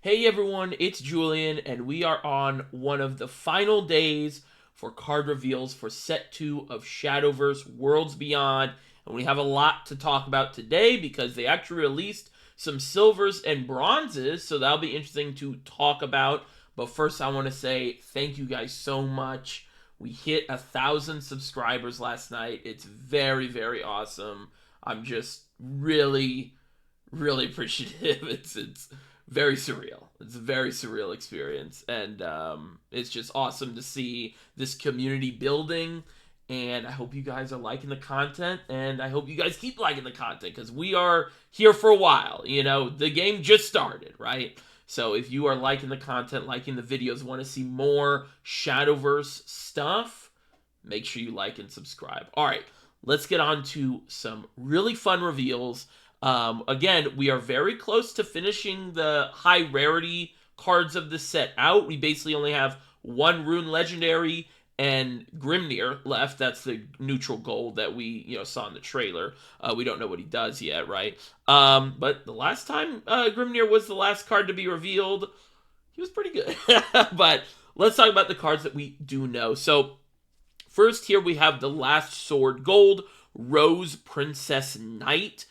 Hey everyone, it's Julian, and we are on one of the final days for card reveals for Set 2 of Shadowverse Worlds Beyond. And we have a lot to talk about today because they actually released some silvers and bronzes, so that'll be interesting to talk about. But first, I want to say thank you guys so much. We hit 1,000 subscribers last night. It's very, very awesome. I'm just really appreciative. It's very surreal. It's a very surreal experience, and it's just awesome to see this community building. And I hope you guys are liking the content, and I hope you guys keep liking the content because we are here for a while. You know, the game just started, right? So if you are liking the content, liking the videos, want to see more Shadowverse stuff, make sure you like and subscribe. All right, let's get on to some really fun reveals. Again, we are very close to finishing the high rarity cards of the set out. We basically only have one Rune Legendary and Grimnir left. That's the neutral gold that we saw in the trailer. We don't know what he does yet, right? But the last time Grimnir was the last card to be revealed, he was pretty good. But let's talk about the cards that we do know. So first here we have the Last Sword Gold, Rose Princess Knight.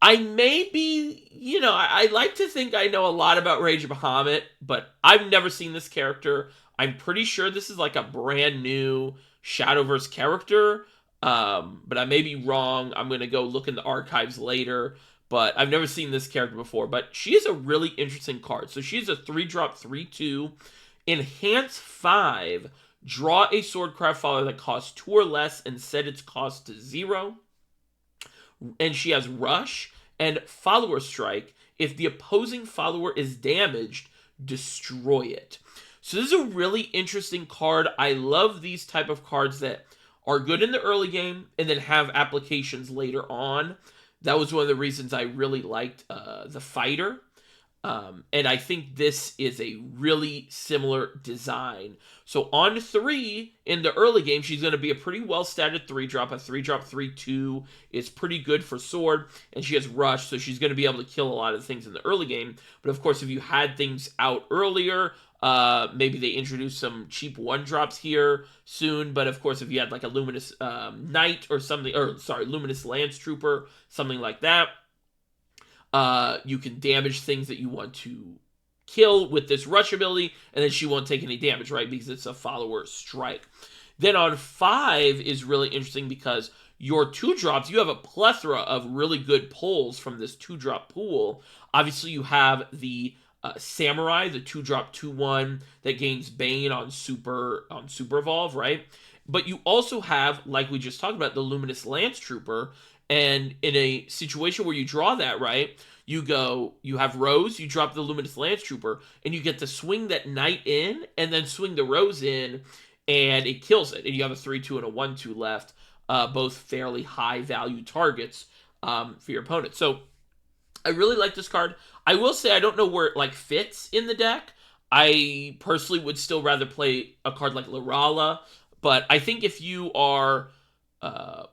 I may be, I like to think I know a lot about Rage Bahamut, but I've never seen this character. I'm pretty sure this is like a brand new Shadowverse character, but I may be wrong. I'm going to go look in the archives later, but I've never seen this character before. But she is a really interesting card. So she's a 3-drop, 3/2, Enhance 5, draw a Swordcraft follower that costs 2 or less and set its cost to 0. And she has Rush and Follower Strike. If the opposing follower is damaged, destroy it. So this is a really interesting card. I love these type of cards that are good in the early game and then have applications later on. That was one of the reasons I really liked the Fighter. And I think this is a really similar design. So on 3, in the early game, she's going to be a pretty well-statted 3-drop. A 3-drop, 3/2 is pretty good for Sword. And she has Rush, so she's going to be able to kill a lot of things in the early game. But of course, if you had things out earlier, maybe they introduced some cheap 1-drops here soon. But of course, if you had like a Luminous Knight or something, or sorry, Luminous Lance Trooper, something like that, you can damage things that you want to kill with this Rush ability, and then she won't take any damage, right? Because it's a follower strike. Then on 5 is really interesting because your 2-drops, you have a plethora of really good pulls from this 2-drop pool. Obviously, you have the Samurai, the 2-drop 2/1 that gains Bane on Super Evolve, right? But you also have, like we just talked about, the Luminous Lance Trooper. And in a situation where you draw that, right, you have Rose, you drop the Luminous Lance Trooper, and you get to swing that Knight in, and then swing the Rose in, and it kills it. And you have a 3/2 and a 1/2 left, both fairly high value targets for your opponent. So I really like this card. I will say I don't know where it fits in the deck. I personally would still rather play a card like Lorala, but I think if you are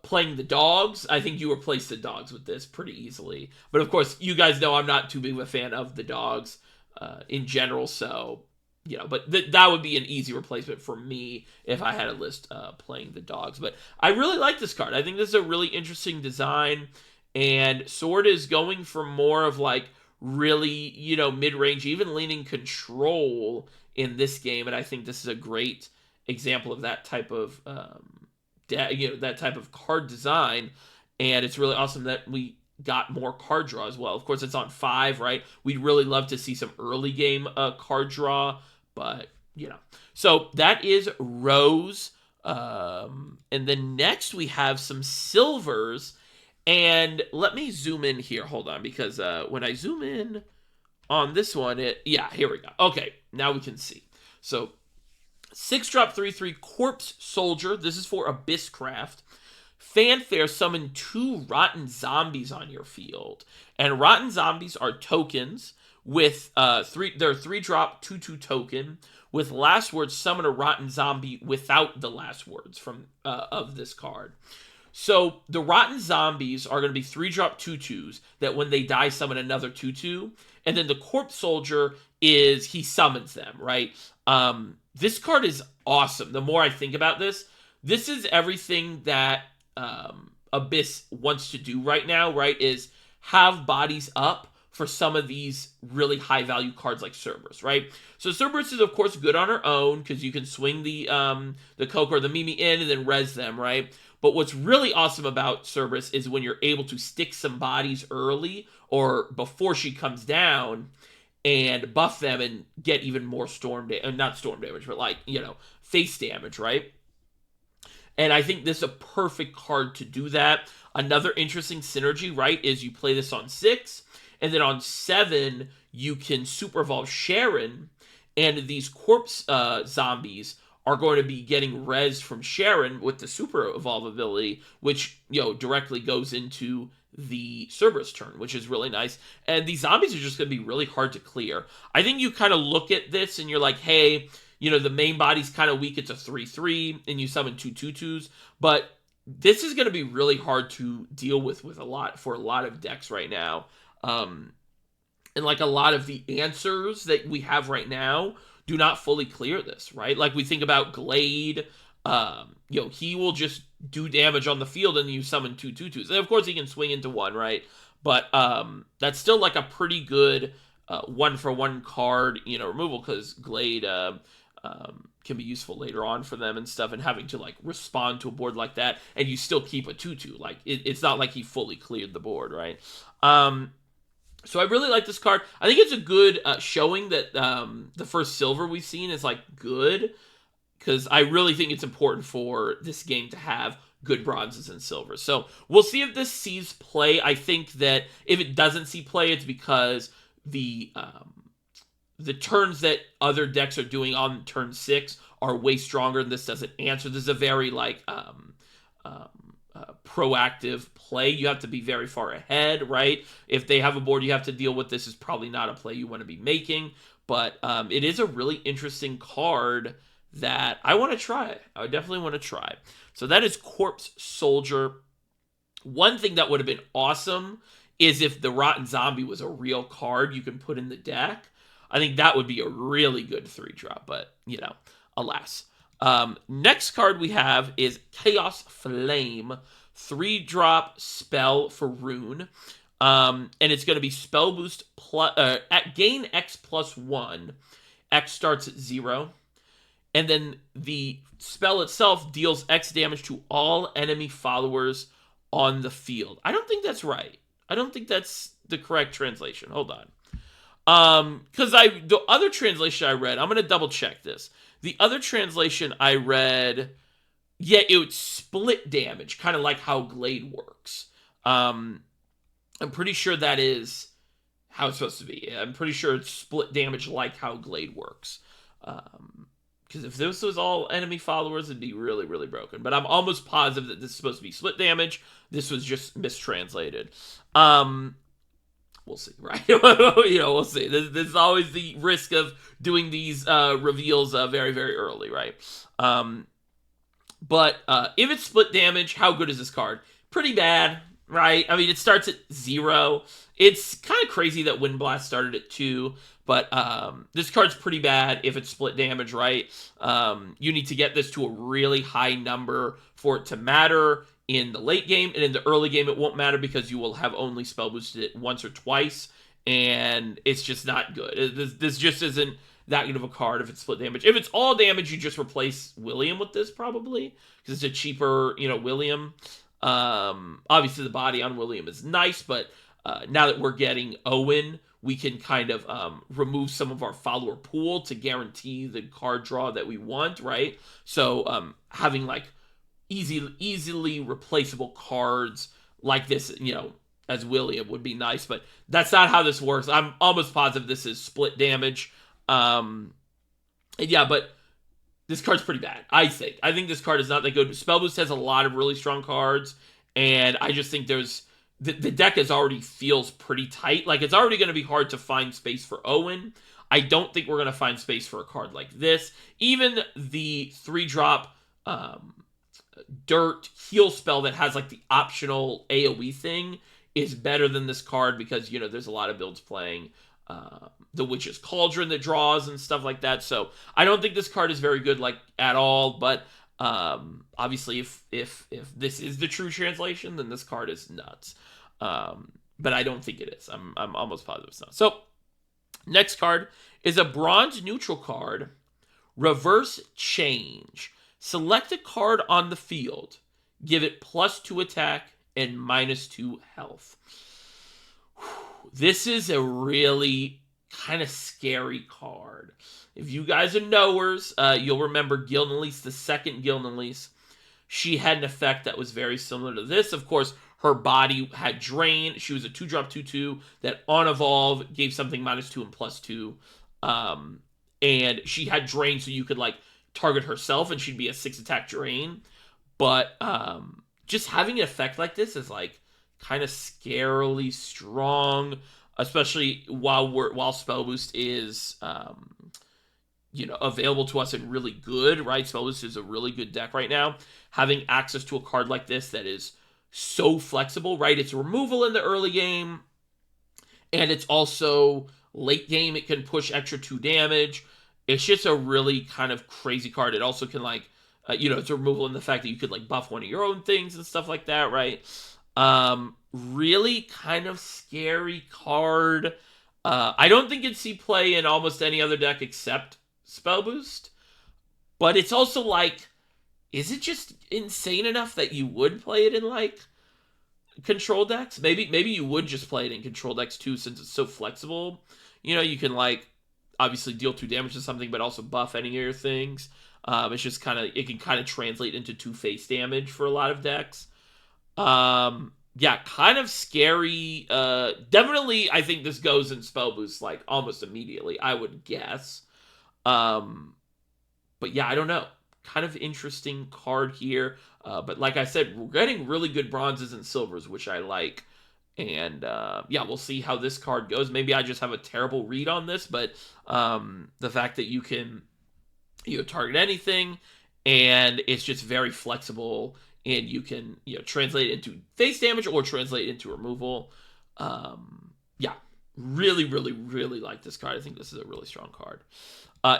playing the dogs, I think you replace the dogs with this pretty easily. But of course, you guys know I'm not too big of a fan of the dogs in general, so but that would be an easy replacement for me if I had a list playing the dogs. But I really like this card. I think this is a really interesting design, and Sword is going for more of really mid-range, even leaning control in this game, and I think this is a great example of that type of that type of card design. And it's really awesome that we got more card draw as well. Of course, it's on 5, right? We'd really love to see some early game card draw, but so that is Rose. And then next we have some silvers, and let me zoom in here. Hold on, because when I zoom in on this one, here we go. Okay, now we can see. So 6-drop 3/3 Corpse Soldier. This is for Abysscraft. Fanfare, summon 2 Rotten Zombies on your field. And Rotten Zombies are tokens with they're 3-drop 2/2 token. With last words, summon a Rotten Zombie without the last words from of this card. So the Rotten Zombies are going to be 3-drop 2/2s that when they die summon another 2/2. And then the Corpse Soldier is he summons them, right? This card is awesome. The more I think about this, this is everything that Abyss wants to do right now, right? Is have bodies up for some of these really high value cards like Cerberus, right? So Cerberus is of course good on her own because you can swing the Coco or the Mimi in and then res them, right? But what's really awesome about Cerberus is when you're able to stick some bodies early or before she comes down and buff them and get even more storm damage, not storm damage, but like, face damage, right? And I think this is a perfect card to do that. Another interesting synergy, right, is you play this on 6, and then on 7, you can Super Evolve Sharon, and these Corpse zombies are going to be getting res from Sharon with the Super Evolve ability, which, directly goes into the Cerberus turn, which is really nice. And these zombies are just going to be really hard to clear. I think you kind of look at this and you're like, hey, the main body's kind of weak. It's a 3/3, and you summon 2 2/2s. But this is going to be really hard to deal with for a lot of decks right now. And like a lot of the answers that we have right now do not fully clear this, right? Like we think about Glade. He will just do damage on the field and you summon 2 2/2s. And of course he can swing into 1, right? But that's still like a pretty good 1-for-1 card, removal, because Glade can be useful later on for them and stuff, and having to like respond to a board like that, and you still keep a 2/2. Like it's not like he fully cleared the board, right? So I really like this card. I think it's a good showing that the first silver we've seen is like good, because I really think it's important for this game to have good bronzes and silvers. So we'll see if this sees play. I think that if it doesn't see play, it's because the turns that other decks are doing on turn 6 are way stronger, and this doesn't answer. This is a very like proactive play. You have to be very far ahead, right? If they have a board you have to deal with, this is probably not a play you want to be making. But it is a really interesting card that I want to try. I would definitely want to try. So that is Corpse Soldier. One thing that would have been awesome is if the Rotten Zombie was a real card you can put in the deck. I think that would be a really good 3-drop, but, alas. Next card we have is Chaos Flame, 3-drop spell for Rune. And it's going to be spell boost at gain X plus 1. X starts at 0. And then the spell itself deals X damage to all enemy followers on the field. I don't think that's right. I don't think that's the correct translation. Hold on. Because the other translation I read, I'm going to double check this. The other translation I read, it would split damage, kind of like how Glade works. I'm pretty sure that is how it's supposed to be. I'm pretty sure it's split damage like how Glade works. Because if this was all enemy followers, it'd be really, really broken. But I'm almost positive that this is supposed to be split damage. This was just mistranslated. We'll see, right? We'll see. There's always the risk of doing these reveals very, very early, right? But if it's split damage, how good is this card? Pretty bad, right? I mean, it starts at 0. It's kind of crazy that Wind Blast started at 2, but this card's pretty bad if it's split damage, right? You need to get this to a really high number for it to matter in the late game, and in the early game it won't matter because you will have only spell boosted it once or twice, and it's just not good. This just isn't that good of a card if it's split damage. If it's all damage, you just replace William with this probably, because it's a cheaper, William. Obviously the body on William is nice, but now that we're getting Owen, we can kind of remove some of our follower pool to guarantee the card draw that we want, right? So having like easily replaceable cards like this, as William would be nice, but that's not how this works. I'm almost positive this is split damage. But this card's pretty bad, I think. I think this card is not that good. Spell Boost has a lot of really strong cards, and I just think the deck already feels pretty tight. Like, it's already going to be hard to find space for Owen. I don't think we're going to find space for a card like this. Even the 3-drop dirt heal spell that has like the optional AoE thing is better than this card because, there's a lot of builds playing the Witch's Cauldron that draws and stuff like that. So I don't think this card is very good, like, at all. But obviously, if this is the true translation, then this card is nuts. But I don't think it is. I'm almost positive it's not. So next card is a bronze neutral card, Reverse Change. Select a card on the field, give it +2 attack and -2 health. This is a really kind of scary card. If you guys are knowers, you'll remember Gilnelise, the second Gilnelise. She had an effect that was very similar to this. Of course, her body had Drain. She was a 2-drop 2/2 that on evolve gave something -2 and +2. And she had Drain, so you could like target herself and she'd be a 6-attack Drain. But just having an effect like this is like kind of scarily strong, especially while Spell Boost is available to us and really good, right? Spell Boost is a really good deck right now. Having access to a card like this that is so flexible, right? It's removal in the early game, and it's also late game. It can push extra 2 damage. It's just a really kind of crazy card. It also can like, it's a removal in the fact that you could like buff one of your own things and stuff like that, right? Really kind of scary card. I don't think it'd see play in almost any other deck except Spell Boost. But it's also like, is it just insane enough that you would play it in like control decks? Maybe you would just play it in control decks too, since it's so flexible. You can like obviously deal 2 damage to something, but also buff any of your things. It's just it can kind of translate into 2 face damage for a lot of decks. Yeah, kind of scary. Definitely, I think this goes in Spell Boost like almost immediately, I would guess. But yeah, I don't know. Kind of interesting card here. But like I said, we're getting really good bronzes and silvers, which I like. And yeah, we'll see how this card goes. Maybe I just have a terrible read on this, but the fact that you can target anything, and it's just very flexible, and you can translate it into face damage or translate it into removal. Yeah, really, really, really like this card. I think this is a really strong card.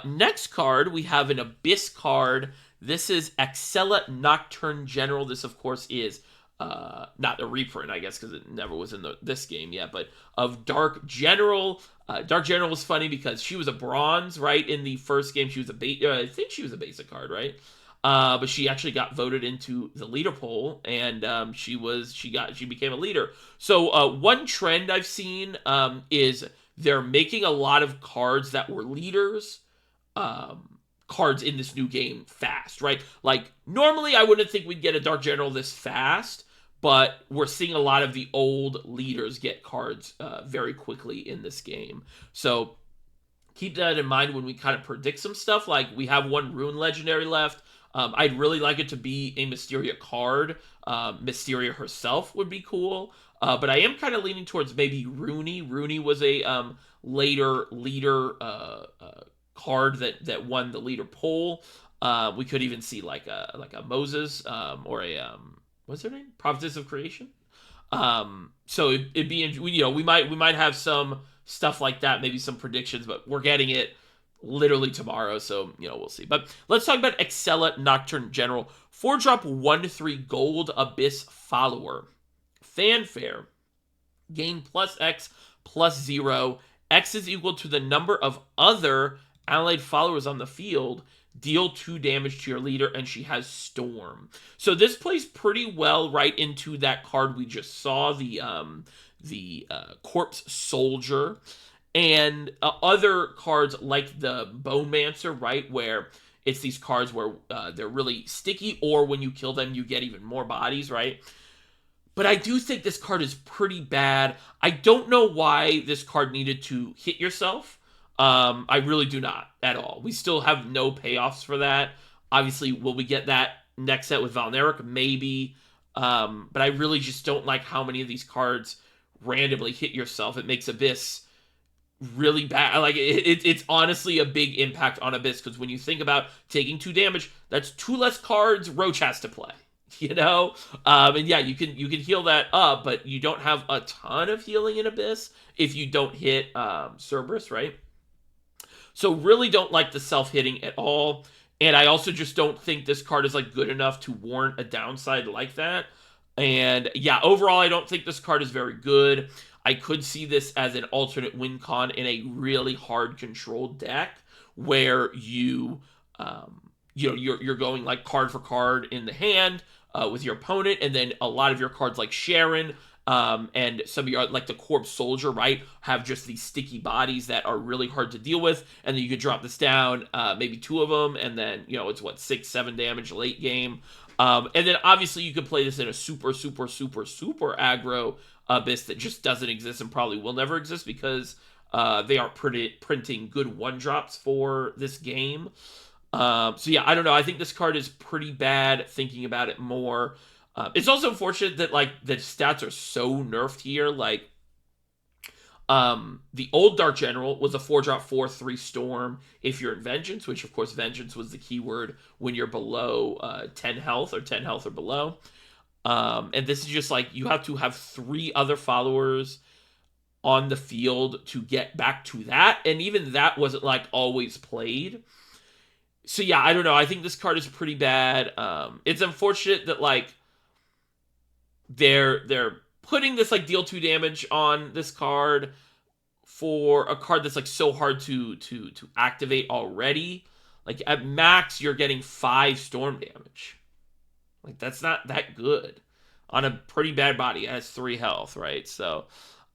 Next card, we have an Abyss card. This is Axella Nocturne General. This, of course, is not a reprint, I guess, because it never was in this game yet, but of Dark General. Dark General was funny because she was a bronze, right? In the first game, she was I think she was a basic card, right? But she actually got voted into the leader poll, and she became a leader. So one trend I've seen is they're making a lot of cards that were leaders, cards in this new game fast, right? Like normally I wouldn't think we'd get a Dark General this fast, but we're seeing a lot of the old leaders get cards very quickly in this game. So keep that in mind when we kind of predict some stuff. Like we have one Rune Legendary left. I'd really like it to be a Mysteria card. Mysteria herself would be cool. But I am kind of leaning towards maybe Rooney. Rooney was a later leader card that won the leader poll. We could even see like a Moses or a what's her name? Prophetess of Creation. So it'd be we might have some stuff like that, maybe some predictions, but we're getting it literally tomorrow, so we'll see. But let's talk about Axella Nocturne General. 4-drop 1/3 gold Abyss Follower. Fanfare. Gain +X +0. X is equal to the number of other allied followers on the field. Deal 2 damage to your leader, and she has Storm. So this plays pretty well right into that card we just saw, the Corpse Soldier, and other cards like the Bowmancer, right, where it's these cards where they're really sticky, or when you kill them, you get even more bodies, right? But I do think this card is pretty bad. I don't know why this card needed to hit yourself. I really do not at all. We still have no payoffs for that. Obviously, will we get that next set with Valneric? Maybe. But I really just don't like how many of these cards randomly hit yourself. It makes Abyss really bad. Like it's honestly a big impact on Abyss, because when you think about taking 2 damage, that's 2 less cards Roach has to play. you know. And yeah, you can heal that up, but you don't have a ton of healing in Abyss if you don't hit Cerberus, right? So really don't like the self-hitting at all. And I also just don't think this card is like good enough to warrant a downside like that. And yeah, overall, I don't think this card is very good. I could see this as an alternate win con in a really hard controlled deck where you're going like card for card in the hand with your opponent, and then a lot of your cards like Sharon and some of your like the Corpse Soldier, right, have just these sticky bodies that are really hard to deal with, and then you could drop this down, maybe two of them, and then it's what 6-7 damage late game. And then obviously you could play this in a super aggro Abyss that just doesn't exist and probably will never exist because they are printing good one drops for this game. So yeah, I don't know. I think this card is pretty bad thinking about it more. It's also unfortunate that like the stats are so nerfed here. Like the old Dark General was a 4-drop 4/3 Storm if you're in Vengeance, which of course Vengeance was the keyword when you're below 10 health or 10 health or below. And this is just like you have to have 3 other followers on the field to get back to that, and even that wasn't like always played. So yeah, I don't know. I think this card is pretty bad. It's unfortunate that like they're putting this like deal 2 damage on this card for a card that's like so hard to activate already. Like at max, you're getting 5 storm damage. Like that's not that good on a pretty bad body. It has 3 health, right? So,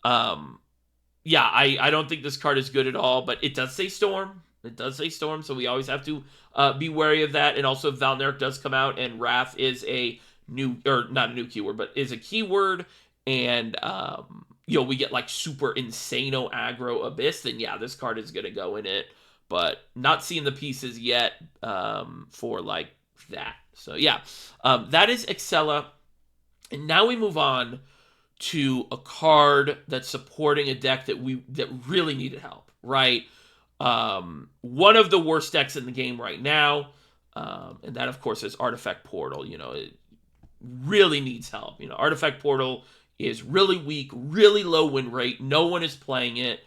yeah, I don't think this card is good at all. But it does say storm. It does say storm, so we always have to be wary of that. And also, Valneric does come out, and Wrath is a new, or not a new keyword, but is a keyword. And we get like super insano aggro Abyss. Then yeah, this card is gonna go in it, but not seeing the pieces yet for like that. So yeah, that is Excella, and now we move on to a card that's supporting a deck that really needed help, right? One of the worst decks in the game right now, and that of course is Artefact Portal. It really needs help. Artefact Portal is really weak, really low win rate. No one is playing it,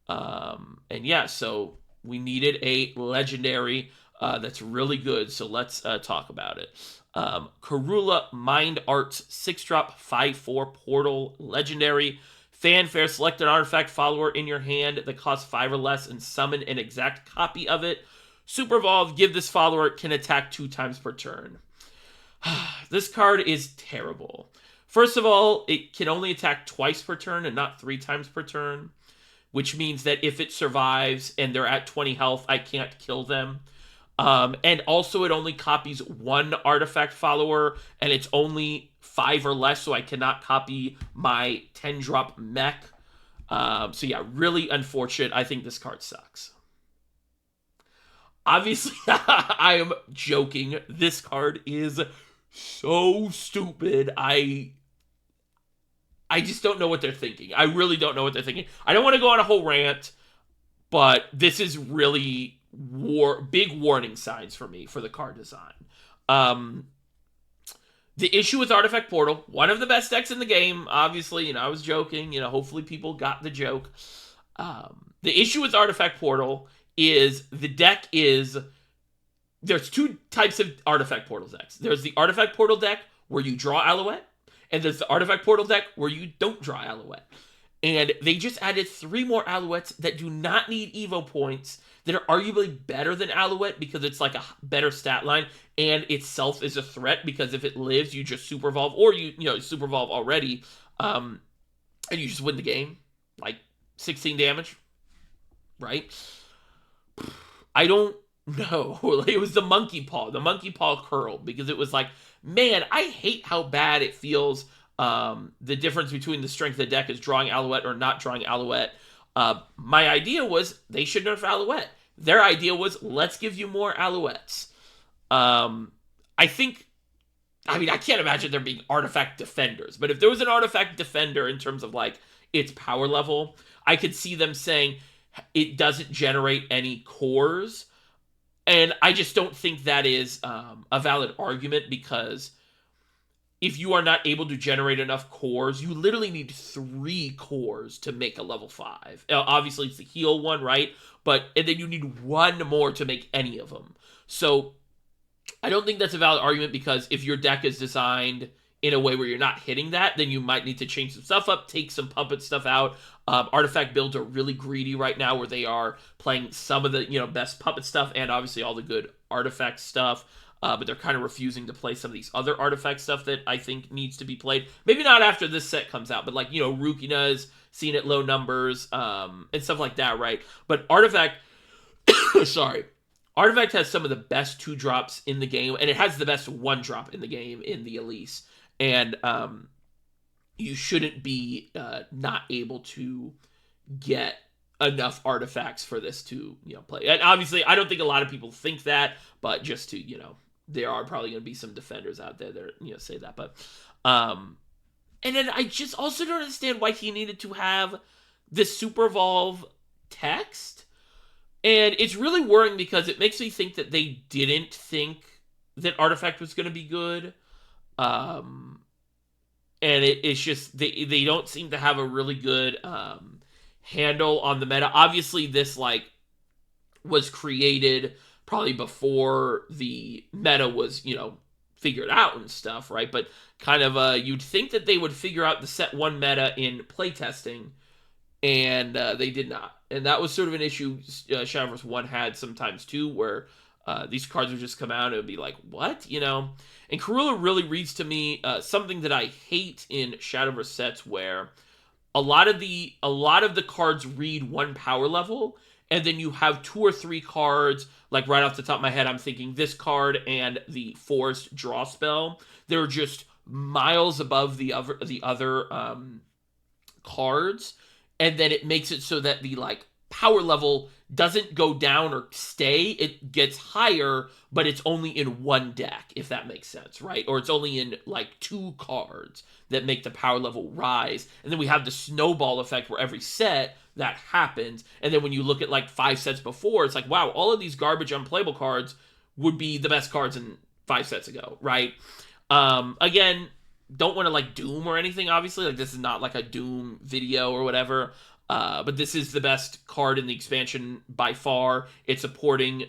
and yeah, so we needed a legendary that's really good. So let's talk about it. Karula Mind Arts 6-drop 5/4 Portal legendary. Fanfare, select an artifact follower in your hand that costs 5 or less and summon an exact copy of it. Super Evolve, give this follower can attack 2 times per turn. This card is terrible. First of all, it can only attack twice per turn and not 3 times per turn, which means that if it survives and they're at 20 health, I can't kill them. And also it only copies 1 artifact follower, and it's only 5 or less, so I cannot copy my 10-drop mech. So yeah, really unfortunate. I think this card sucks. Obviously, I am joking. This card is so stupid. I just don't know what they're thinking. I really don't know what they're thinking. I don't want to go on a whole rant, but this is really big warning signs for me for the card design. The issue with Artefact Portal, one of the best decks in the game, obviously, I was joking, hopefully people got the joke. The issue with Artefact Portal is there's 2 types of Artefact Portal decks. There's the Artefact Portal deck where you draw Alouette, and there's the Artefact Portal deck where you don't draw Alouette. And they just added 3 more Alouettes that do not need Evo points, that are arguably better than Alouette because it's like a better stat line, and itself is a threat because if it lives, you just Super Evolve, or you Super Evolve already, and you just win the game, like 16 damage, right? I don't know. It was the monkey paw. The monkey paw curled because it was like, man, I hate how bad it feels. The difference between the strength of the deck is drawing Alouette or not drawing Alouette. My idea was they should nerf Alouette. Their idea was, let's give you more Alouettes. I can't imagine there being artifact defenders, but if there was an artifact defender in terms of like its power level, I could see them saying it doesn't generate any cores. And I just don't think that is a valid argument because if you are not able to generate enough cores, you literally need 3 cores to make a level 5. Obviously, it's the heal one, right? And then you need 1 more to make any of them. So I don't think that's a valid argument, because if your deck is designed in a way where you're not hitting that, then you might need to change some stuff up, take some puppet stuff out. Artifact builds are really greedy right now, where they are playing some of the best puppet stuff and obviously all the good artifact stuff. But they're kind of refusing to play some of these other artifact stuff that I think needs to be played. Maybe not after this set comes out, but like, Rukina's seen at low numbers, and stuff like that, right? But Artifact, sorry. Artifact has some of the best 2-drops in the game, and it has the best 1-drop in the game in the Elise. And you shouldn't be not able to get enough artifacts for this to play. And obviously, I don't think a lot of people think that, but just to there are probably going to be some defenders out there that say that. But and then I just also don't understand why he needed to have this Super Evolve text. And it's really worrying, because it makes me think that they didn't think that Artifact was going to be good. And it's just, they don't seem to have a really good handle on the meta. Obviously, this was created probably before the meta was, figured out and stuff, right? But kind of, you'd think that they would figure out the set 1 meta in playtesting, and they did not. And that was sort of an issue Shadowverse 1 had sometimes too, where these cards would just come out and it would be like, what? And Karula really reads to me something that I hate in Shadowverse sets, where a lot of the cards read 1 power level, and then you have 2 or 3 cards, like right off the top of my head, I'm thinking this card and the Forest Draw spell. They're just miles above the other cards. And then it makes it so that the power level doesn't go down or stay. It gets higher, but it's only in 1 deck, if that makes sense, right? Or it's only in 2 cards that make the power level rise. And then we have the snowball effect, where every set that happens. And then when you look at 5 sets before, it's like, wow, all of these garbage unplayable cards would be the best cards in 5 sets ago, right? Again, don't want to Doom or anything, obviously. This is not a Doom video or whatever. But this is the best card in the expansion by far. It's supporting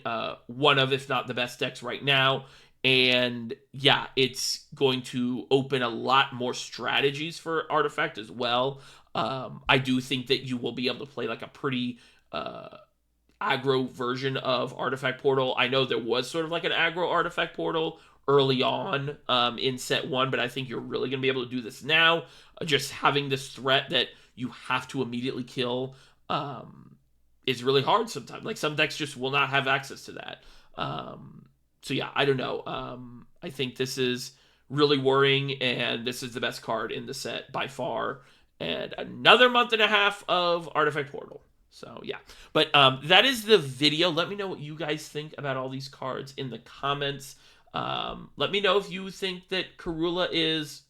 one of, if not the best decks right now. And yeah, it's going to open a lot more strategies for Artifact as well. I do think that you will be able to play a pretty aggro version of Artefact Portal. I know there was sort of an aggro Artefact Portal early on in set 1, but I think you're really going to be able to do this now. Just having this threat that you have to immediately kill is really hard sometimes. Some decks just will not have access to that. So yeah, I don't know. I think this is really worrying, and this is the best card in the set by far. And another month and a half of Artefact Portal. So yeah, but that is the video. Let me know what you guys think about all these cards in the comments. Let me know if you think that Karula is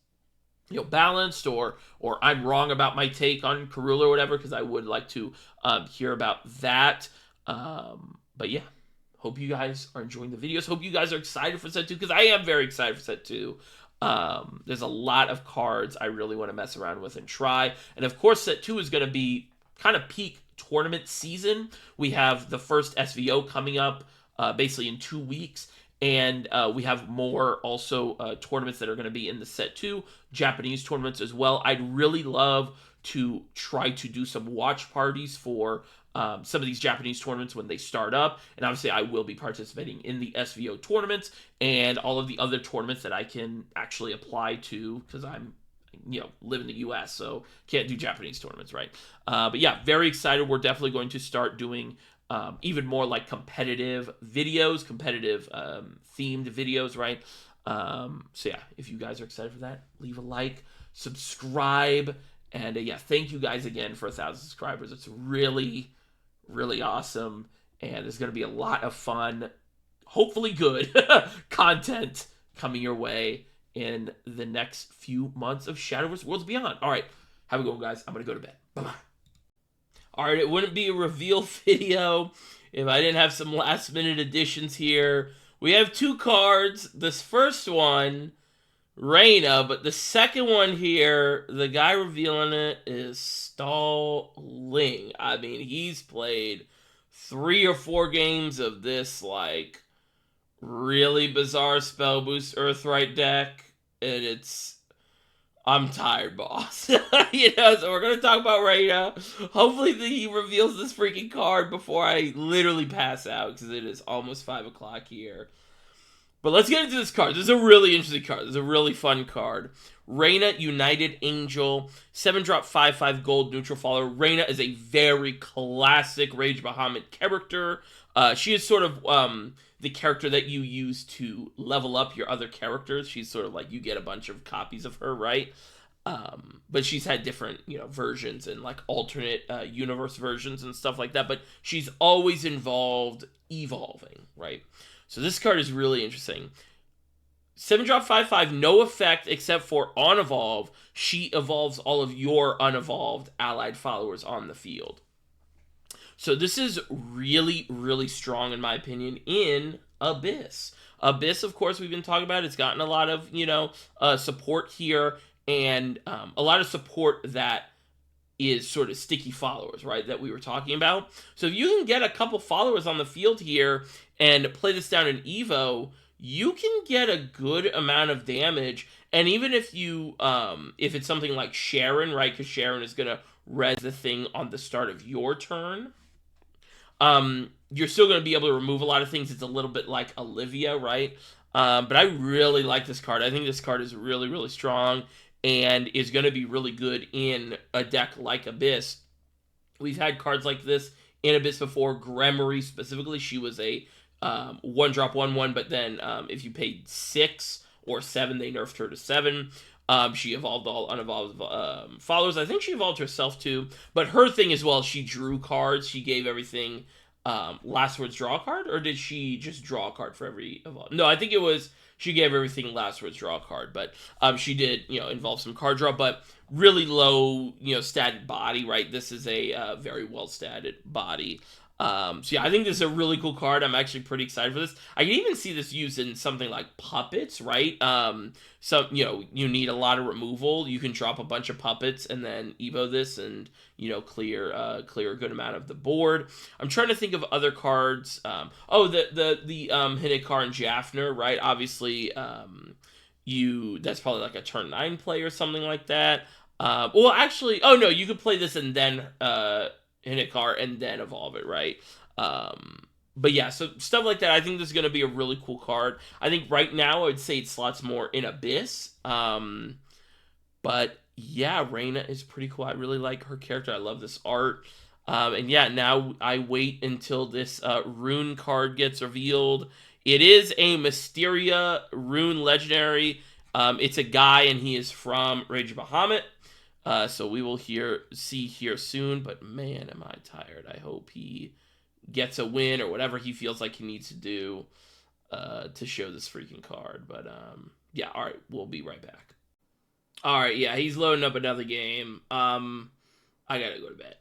balanced, or I'm wrong about my take on Karula or whatever, because I would like to hear about that. But yeah, hope you guys are enjoying the videos. Hope you guys are excited for set 2, because I am very excited for set 2. There's a lot of cards I really want to mess around with and try. And of course, set 2 is going to be kind of peak tournament season. We have the first SVO coming up basically in 2 weeks. And we have more also tournaments that are going to be in the set 2, Japanese tournaments as well. I'd really love to try to do some watch parties for some of these Japanese tournaments when they start up. And obviously I will be participating in the SVO tournaments and all of the other tournaments that I can actually apply to, because I'm live in the US, so can't do Japanese tournaments, right? But yeah, very excited. We're definitely going to start doing even more competitive videos, competitive themed videos, right? So yeah, if you guys are excited for that, leave a like, subscribe, and yeah, thank you guys again for 1,000 subscribers. It's really, really awesome, and there's going to be a lot of fun, hopefully good content coming your way in the next few months of Shadowverse Worlds Beyond. All right, have a good one, guys. I'm going to go to bed. Bye-bye. All right, it wouldn't be a reveal video if I didn't have some last-minute additions here. We have 2 cards. This first one, Raina, but the second one here, the guy revealing it is Stalling. I mean, he's played 3 or 4 games of this, like, really bizarre spell boost Earthright deck, and I'm tired, boss. So we're gonna talk about Raina. Hopefully he reveals this freaking card before I literally pass out, because it is almost 5 o'clock here. But let's get into this card. This is a really interesting card. This is a really fun card. Raina, United Angel, 7-drop, 5/5 gold, neutral follower. Raina is a very classic Rage Bahamut character. She is sort of the character that you use to level up your other characters. She's sort of like, you get a bunch of copies of her, right? But she's had different, versions and like alternate universe versions and stuff like that. But she's always involved evolving, right? So this card is really interesting. 7-drop, 5/5, no effect except for on evolve. She evolves all of your unevolved allied followers on the field. So this is really, really strong in my opinion in Abyss. Abyss, of course, we've been talking about. It's gotten a lot of, support here, and a lot of support that is sort of sticky followers, right, that we were talking about. So if you can get a couple followers on the field here and play this down in Evo, you can get a good amount of damage. And even if you, if it's something like Sharon, right, because Sharon is going to res the thing on the start of your turn, you're still going to be able to remove a lot of things. It's a little bit like Olivia, right? But I really like this card. I think this card is really, really strong and is going to be really good in a deck like Abyss. We've had cards like this in Abyss before. Gremory specifically, she was a 1-drop 1/1, but then if you paid 6 or 7, they nerfed her to 7. She evolved all unevolved followers. I think she evolved herself too, but her thing as well, she drew cards. She gave everything last words draw a card, or did she just draw a card for every evolve? No, I think it was she gave everything last words draw a card, but she did, involve some card draw, but really low, statted body, right? This is a very well statted body. So yeah, I think this is a really cool card. I'm actually pretty excited for this. I can even see this used in something like Puppets, right? So, you need a lot of removal. You can drop a bunch of Puppets and then Evo this and, clear a good amount of the board. I'm trying to think of other cards. The Hidekar and Jaffner, right? Obviously, that's probably like a turn 9 play or something like that. Well, actually, oh no, you could play this and then, Hidekar and then evolve it, right? But yeah, so stuff like that. I think this is going to be a really cool card. I think right now I would say it slots more in Abyss. But yeah, Raina is pretty cool. I really like her character. I love this art. And yeah, now I wait until this rune card gets revealed. It is a Mysteria rune legendary. It's a guy and he is from Rage Bahamut. So we will see here soon, but man, am I tired. I hope he gets a win or whatever he feels like he needs to do to show this freaking card. But yeah, all right, we'll be right back. All right, yeah, he's loading up another game. I gotta go to bed.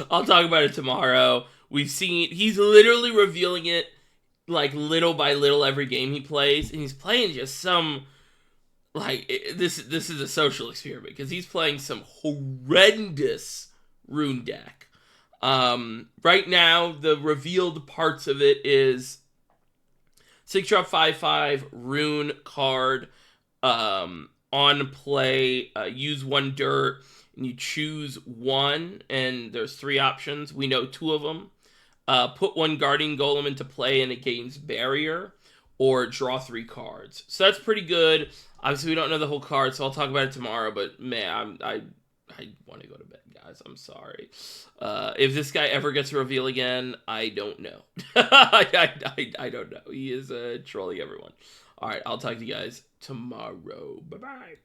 I'll talk about it tomorrow. He's literally revealing it like little by little every game he plays, and he's playing just some... this is a social experiment because he's playing some horrendous rune deck. Right now, the revealed parts of it is 6-drop 5/5 rune card. On play, use 1 dirt, and you choose 1, and there's 3 options. We know 2 of them. Put 1 Guardian Golem into play and it gains barrier, or draw 3 cards. So that's pretty good. Obviously, we don't know the whole card, so I'll talk about it tomorrow. But man, I want to go to bed, guys. I'm sorry. If this guy ever gets a reveal again, I don't know. I don't know. He is trolling everyone. All right, I'll talk to you guys tomorrow. Bye bye.